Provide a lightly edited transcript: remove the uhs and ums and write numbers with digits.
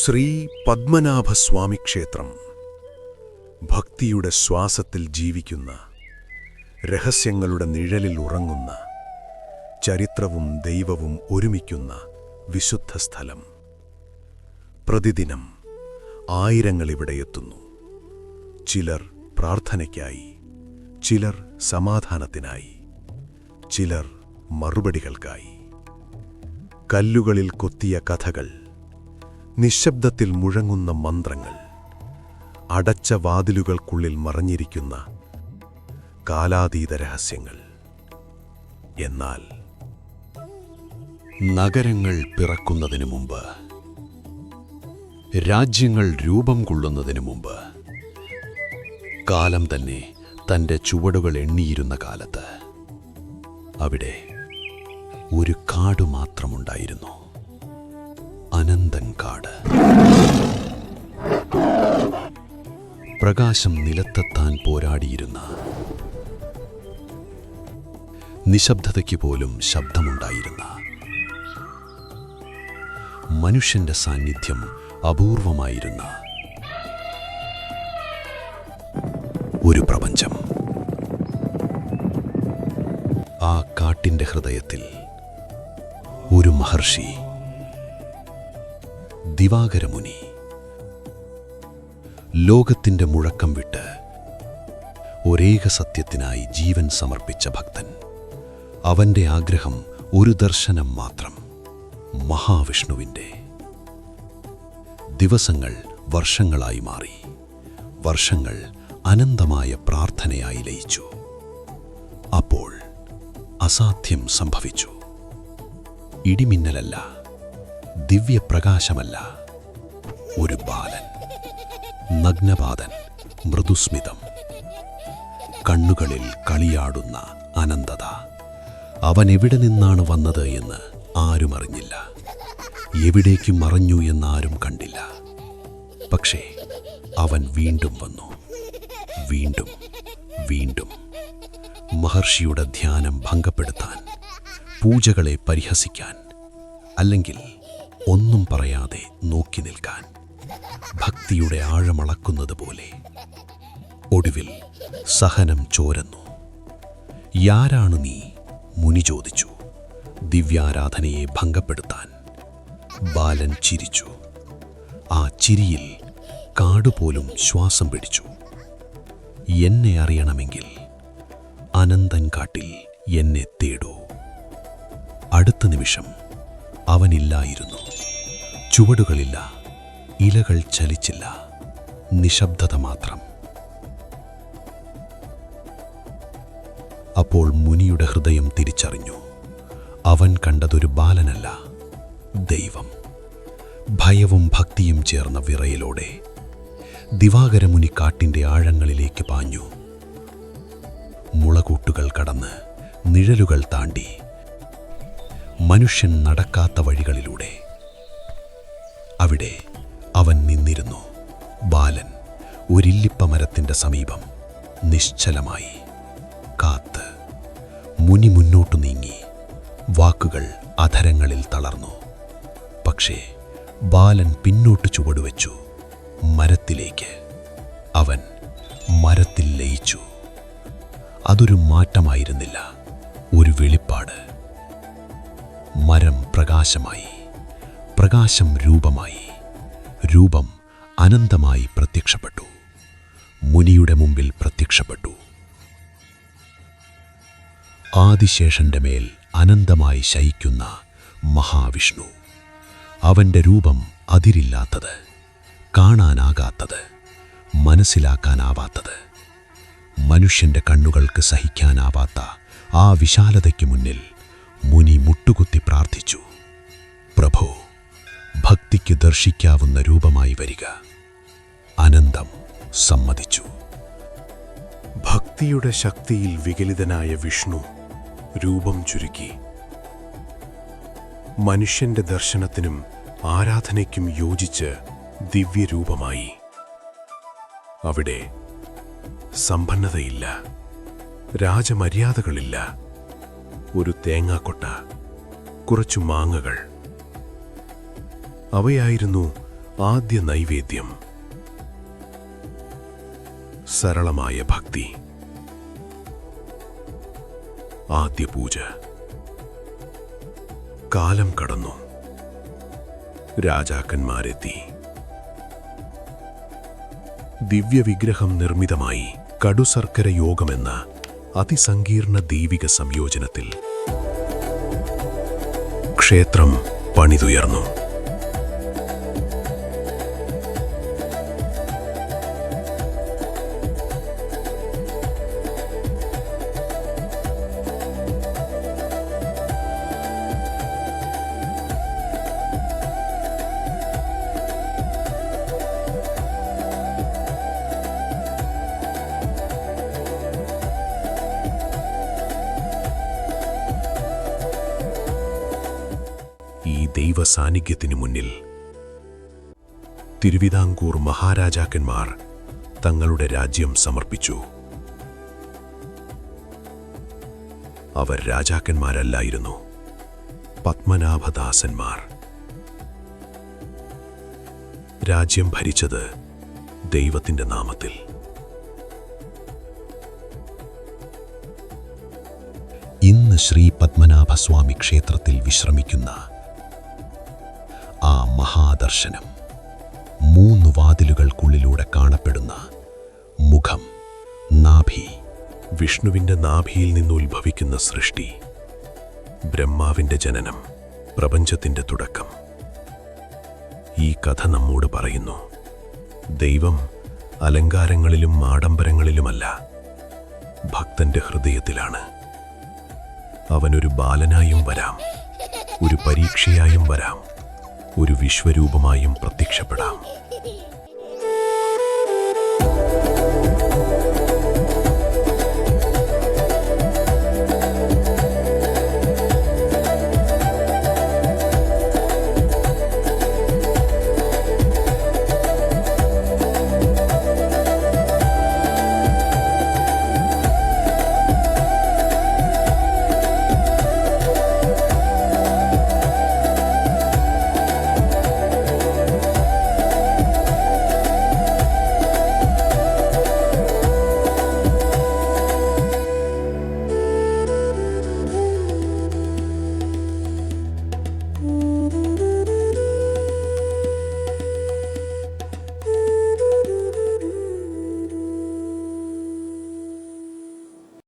ശ്രീ പത്മനാഭസ്വാമി ക്ഷേത്രം ഭക്തിയുടെ ശ്വാസത്തിൽ ജീവിക്കുന്ന, രഹസ്യങ്ങളുടെ നിഴലിൽ ഉറങ്ങുന്ന, ചരിത്രവും ദൈവവും ഒരുമിക്കുന്ന വിശുദ്ധ സ്ഥലം. പ്രതിദിനം ആയിരങ്ങൾ ഇവിടെ എത്തുന്നു. ചിലർ പ്രാർത്ഥനയ്ക്കായി, ചിലർ സമാധാനത്തിനായി, ചിലർ മറുപടികൾക്കായി. കല്ലുകളിൽ കൊത്തിയ കഥകൾ, നിശബ്ദത്തിൽ മുഴങ്ങുന്ന മന്ത്രങ്ങൾ, അടച്ച വാതിലുകൾക്കുള്ളിൽ മറഞ്ഞിരിക്കുന്ന കാലാതീത രഹസ്യങ്ങൾ. എന്നാൽ നഗരങ്ങൾ പിറക്കുന്നതിനു മുമ്പ്, രാജ്യങ്ങൾ രൂപം കൊള്ളുന്നതിനു മുമ്പ്, കാലം തന്നെ തൻ്റെ ചുവടുകൾ എണ്ണിയിരുന്ന കാലത്ത് അവിടെ ഒരു കാട് മാത്രമുണ്ടായിരുന്നു. അനന്തൻ കാട്. പ്രകാശം നിലത്തെത്താൻ പോരാടിയിരുന്ന, നിശബ്ദതയ്ക്ക് പോലും ശബ്ദമുണ്ടായിരുന്ന, മനുഷ്യന്റെ സാന്നിധ്യം അപൂർവമായിരുന്ന ഒരു പ്രപഞ്ചം. ആ കാട്ടിന്റെ ഹൃദയത്തിൽ ഒരു മഹർഷി, ദിവാകരമുനി, ലോകത്തിന്റെ മുഴക്കം വിട്ട് ഒരേക സത്യത്തിനായി ജീവൻ സമർപ്പിച്ച ഭക്തൻ. അവന്റെ ആഗ്രഹം ഒരു ദർശനം മാത്രം, മഹാവിഷ്ണുവിൻ്റെ. ദിവസങ്ങൾ വർഷങ്ങളായി മാറി. വർഷങ്ങൾ അനന്തമായ പ്രാർത്ഥനയായി ലയിച്ചു. അപ്പോൾ അസാധ്യം സംഭവിച്ചു. ഇടിമിന്നലല്ല, ദിവ്യപ്രകാശമല്ല, ഒരു ബാലൻ, നഗ്നപാദൻ, മൃദുസ്മിതം, കണ്ണുകളിൽ കളിയാടുന്ന അനന്തത. അവൻ എവിടെ നിന്നാണ് വന്നത് എന്ന് ആരും അറിഞ്ഞില്ല. എവിടേക്ക് മറഞ്ഞു എന്നാരും കണ്ടില്ല. പക്ഷേ അവൻ വീണ്ടും വന്നു. വീണ്ടും വീണ്ടും. മഹർഷിയുടെ ധ്യാനം ഭംഗപ്പെടുത്താൻ, പൂജകളെ പരിഹസിക്കാൻ, അല്ലെങ്കിൽ ഒന്നും പറയാതെ നോക്കി നിൽക്കാൻ. ഭക്തിയുടെ ആഴമളക്കുന്നത് പോലെ. ഒടുവിൽ സഹനം ചോരന്നു. "യാരാണ് നീ?" മുനി ചോദിച്ചു. ദിവ്യാരാധനയെ ഭംഗപ്പെടുത്താൻ. ബാലൻ ചിരിച്ചു. ആ ചിരിയിൽ കാടുപോലും ശ്വാസം പിടിച്ചു. "എന്നെ അറിയണമെങ്കിൽ അനന്തൻ കാട്ടിൽ എന്നെ തേടൂ." അടുത്ത നിമിഷം അവനില്ലായിരുന്നു. ചുവടുകളില്ല, ഇലകൾ ചലിച്ചില്ല, നിശബ്ദത മാത്രം. അപ്പോൾ മുനിയുടെ ഹൃദയം തിരിച്ചറിഞ്ഞു. അവൻ കണ്ടതൊരു ബാലനല്ല, ദൈവം. ഭയവും ഭക്തിയും ചേർന്ന വിറയലോടെ ദിവാകരമുനി കാട്ടിൻ്റെ ആഴങ്ങളിലേക്ക് പാഞ്ഞു. മുളകൂട്ടുകൾ കടന്ന്, നിഴലുകൾ താണ്ടി, മനുഷ്യൻ നടക്കാത്ത വഴികളിലൂടെ. അവിടെ അവൻ നിന്നിരുന്നു. ബാലൻ ഒരില്ലിപ്പമരത്തിൻ്റെ സമീപം, നിശ്ചലമായി കാത്ത്. മുനി മുന്നോട്ടു നീങ്ങി. വാക്കുകൾ അധരങ്ങളിൽ തളർന്നു. പക്ഷേ ബാലൻ പിന്നോട്ട് ചുവടുവെച്ചു, മരത്തിലേക്ക്. അവൻ മരത്തിൽ ലയിച്ചു. അതൊരു മാറ്റമായിരുന്നില്ല, ഒരു വെളിപ്പാട്. മരം പ്രകാശമായി, പ്രകാശം രൂപമായി, രൂപം അനന്തമായി പ്രത്യക്ഷപ്പെട്ടു. മുനിയുടെ മുമ്പിൽ പ്രത്യക്ഷപ്പെട്ടു. ആദിശേഷന്റെ മേൽ അനന്തമായി ശയിക്കുന്ന മഹാവിഷ്ണു. അവന്റെ രൂപം അതിരില്ലാത്തത്, കാണാനാകാത്തത്, മനസ്സിലാക്കാനാവാത്തത്. മനുഷ്യന്റെ കണ്ണുകൾക്ക് സഹിക്കാനാവാത്ത ആ വിശാലതയ്ക്ക് മുന്നിൽ മുനി മുട്ടുകുത്തി പ്രാർത്ഥിച്ചു. "പ്രഭോ, ഭക്തിക്ക് ദർശിക്കാവുന്ന രൂപമായി വരിക." അനന്തം സമ്മതിച്ചു. ഭക്തിയുടെ ശക്തിയിൽ വികലിതനായ വിഷ്ണു രൂപം ചുരുക്കി. മനുഷ്യന്റെ ദർശനത്തിനും ആരാധനയ്ക്കും യോജിച്ച് ദിവ്യരൂപമായി. അവിടെ സമ്പന്നതയില്ല, രാജമര്യാദകളില്ല. ഒരു തേങ്ങാക്കൊട്ട, കുറച്ചു മാങ്ങകൾ. അവയായിരുന്നു ആദ്യ നൈവേദ്യം. സരളമായ ഭക്തി. ആദ്യ പൂജ. കാലം കടന്നു. രാജാക്കന്മാരെത്തി. ദിവ്യവിഗ്രഹം നിർമ്മിതമായി. കടുശർക്കര യോഗമെന്ന അതിസങ്കീർണ ദൈവിക സംയോജനത്തിൽ ക്ഷേത്രം പണിതുയർന്നു. ഈ ദൈവസാന്നിധ്യത്തിനു മുന്നിൽ തിരുവിതാംകൂർ മഹാരാജാക്കന്മാർ തങ്ങളുടെ രാജ്യം സമർപ്പിച്ചു. അവർ രാജാക്കന്മാരല്ലായിരുന്നു, പത്മനാഭദാസന്മാർ. രാജ്യം ഭരിച്ചത് ദൈവത്തിന്റെ നാമത്തിൽ. ഇന്ന് ശ്രീ പത്മനാഭസ്വാമി ക്ഷേത്രത്തിൽ വിശ്രമിക്കുന്ന ആ മഹാദർശനം, 3 വാതിലുകൾക്കുള്ളിലൂടെ കാണപ്പെടുന്ന മുഖം, നാഭി, വിഷ്ണുവിന്റെ നാഭിയിൽ നിന്ന് ഉത്ഭവിക്കുന്ന സൃഷ്ടി, ബ്രഹ്മാവിന്റെ ജനനം, പ്രപഞ്ചത്തിന്റെ തുടക്കം. ഈ കഥ നമ്മോട് പറയുന്നു, ദൈവം അലങ്കാരങ്ങളിലും ആഡംബരങ്ങളിലുമല്ല, ഭക്തന്റെ ഹൃദയത്തിലാണ്. അവനൊരു ബാലനായും വരാം, ഒരു പരീക്ഷയായും വരാം, ഒരു വിശ്വരൂപമായും പ്രത്യക്ഷപ്പെടാം.